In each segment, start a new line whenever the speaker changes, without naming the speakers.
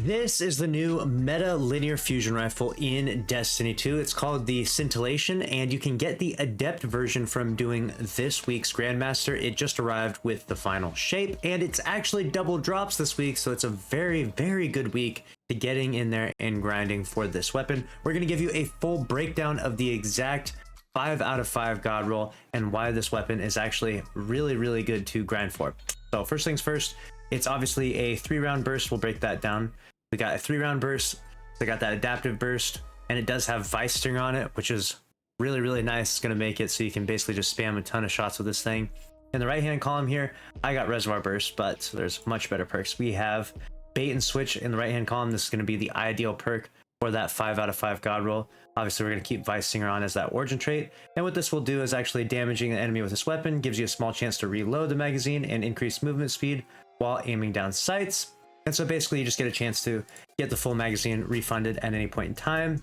This is the new meta linear fusion rifle in Destiny 2. It's called the Scintillation, and you can get the Adept version from doing this week's Grandmaster. It just arrived with the final shape, and it's actually double drops this week, so it's a very, very good week to getting in there and grinding for this weapon. We're going to give you a full breakdown of the exact 5 out of 5 god roll and why this weapon is actually really, really good to grind for. So first things first, it's obviously a 3-round burst. We'll break that down. We got a 3-round burst. So I got that adaptive burst, and it does have vice stinger on it, which is really, really nice. It's going to make it so you can basically just spam a ton of shots with this thing. In the right hand column here, I got reservoir burst, but there's much better perks. We have bait and switch in the right hand column. This is going to be the ideal perk for that 5 out of 5 god roll. Obviously, we're going to keep vice stinger on as that origin trait, and what this will do is actually damaging an enemy with this weapon gives you a small chance to reload the magazine and increase movement speed while aiming down sights. And so basically you just get a chance to get the full magazine refunded at any point in time.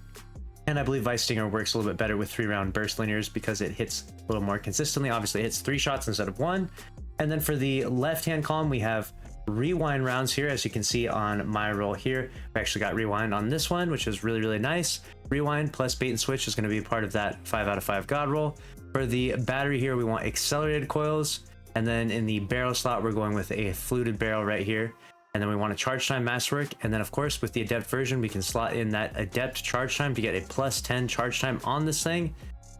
And I believe vice stinger works a little bit better with 3-round burst linears because it hits a little more consistently. Obviously it hits 3 shots instead of 1. And then for the left hand column, we have rewind rounds here. As you can see on my roll here, we actually got rewind on this one, which is really, really nice. Rewind plus bait and switch is going to be part of that 5 out of 5 god roll. For the battery here, we want accelerated coils. And then in the barrel slot, we're going with a fluted barrel right here. And then we want a charge time masterwork. And then of course, with the Adept version, we can slot in that Adept charge time to get a plus 10 charge time on this thing.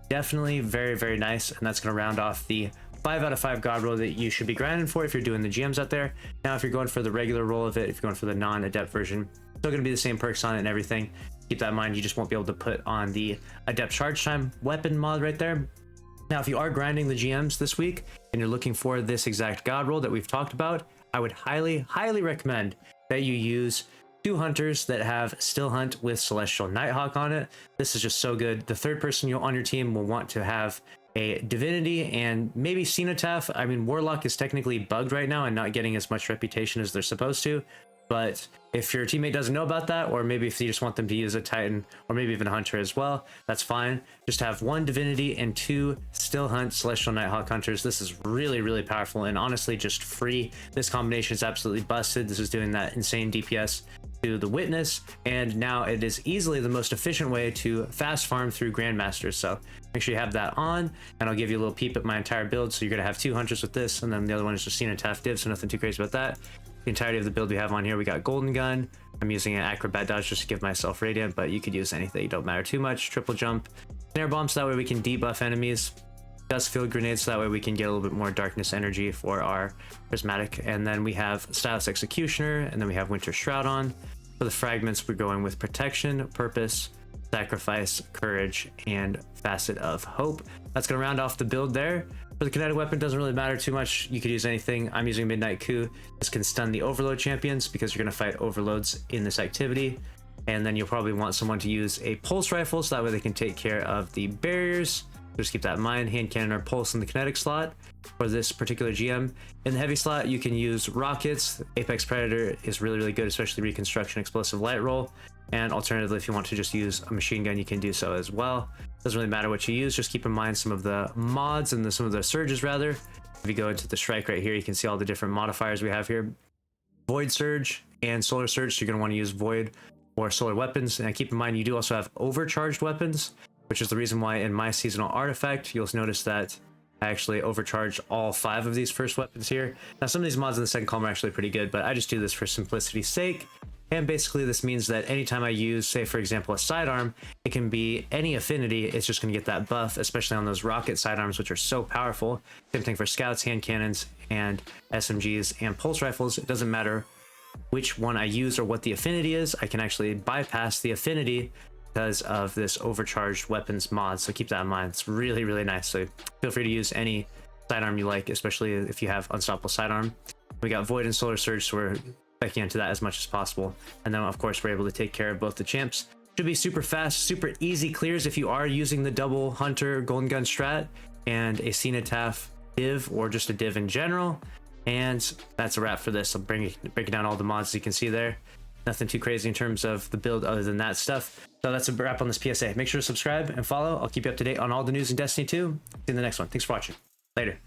Definitely very, very nice. And that's going to round off the 5 out of 5 god roll that you should be grinding for if you're doing the GMs out there. Now, if you're going for the regular roll of it, if you're going for the non-Adept version, still going to be the same perks on it and everything. Keep that in mind. You just won't be able to put on the Adept charge time weapon mod right there. Now, if you are grinding the GMs this week and you're looking for this exact god roll that we've talked about, I would highly, highly recommend that you use 2 hunters that have Still Hunt with Celestial Nighthawk on it. This is just so good. The third person on your team will want to have a Divinity and maybe Cenotaph. I mean, Warlock is technically bugged right now and not getting as much reputation as they're supposed to. But if your teammate doesn't know about that, or maybe if you just want them to use a Titan, or maybe even a Hunter as well, that's fine. Just have 1 Divinity and 2 Still Hunt Celestial Nighthawk Hunters. This is really, really powerful and honestly just free. This combination is absolutely busted. This is doing that insane DPS to the Witness, and now it is easily the most efficient way to fast farm through Grandmasters. So make sure you have that on, and I'll give you a little peep at my entire build. So you're going to have 2 Hunters with this, and then the other one is just Cenotaph Div, so nothing too crazy about that. The entirety of the build we have on here, we got Golden Gun. I'm using an Acrobat Dodge just to give myself Radiant, but you could use anything, it don't matter too much. Triple Jump, Snare Bomb, so that way we can debuff enemies. Dust Field Grenades, so that way we can get a little bit more Darkness energy for our Prismatic. And then we have Stylus Executioner, and then we have Winter Shroud on. For the fragments, we're going with Protection, Purpose, Sacrifice, Courage, and Facet of Hope. That's going to round off the build there. For the kinetic weapon, doesn't really matter too much. You could use anything. I'm using Midnight Coup. This can stun the Overload champions because you're going to fight Overloads in this activity. And then you'll probably want someone to use a Pulse Rifle, so that way they can take care of the barriers. Just keep that in mind. Hand Cannon or Pulse in the kinetic slot for this particular GM. In the heavy slot, you can use Rockets. Apex Predator is really, really good, especially Reconstruction, Explosive Light Roll. And alternatively, if you want to just use a machine gun, you can do so as well. Doesn't really matter what you use. Just keep in mind some of the mods and some of the surges rather. If you go into the strike right here, you can see all the different modifiers we have here. Void Surge and Solar Surge. So you're going to want to use Void or Solar weapons. And keep in mind, you do also have overcharged weapons, which is the reason why in my seasonal artifact, you'll notice that I actually overcharged all 5 of these first weapons here. Now, some of these mods in the second column are actually pretty good, but I just do this for simplicity's sake. And basically this means that anytime I use, say for example, a sidearm, it can be any affinity, it's just going to get that buff, especially on those rocket sidearms, which are so powerful. Same thing for scouts, hand cannons, and SMGs and pulse rifles. It doesn't matter which one I use or what the affinity is, I can actually bypass the affinity because of this overcharged weapons mod. So keep that in mind. It's really, really nice. So feel free to use any sidearm you like, especially if you have unstoppable sidearm. We got Void and Solar Surge, so we're backing into that as much as possible. And then of course we're able to take care of both the champs. Should be super fast, super easy clears if you are using the double Hunter Golden Gun strat and a Cenotaph div, or just a div in general. And that's a wrap for this. I'm breaking down all the mods, as you can see there. Nothing too crazy in terms of the build other than that stuff. So that's a wrap on this PSA. Make sure to subscribe and follow. I'll keep you up to date on all the news in Destiny 2. See you in the next one. Thanks for watching. Later.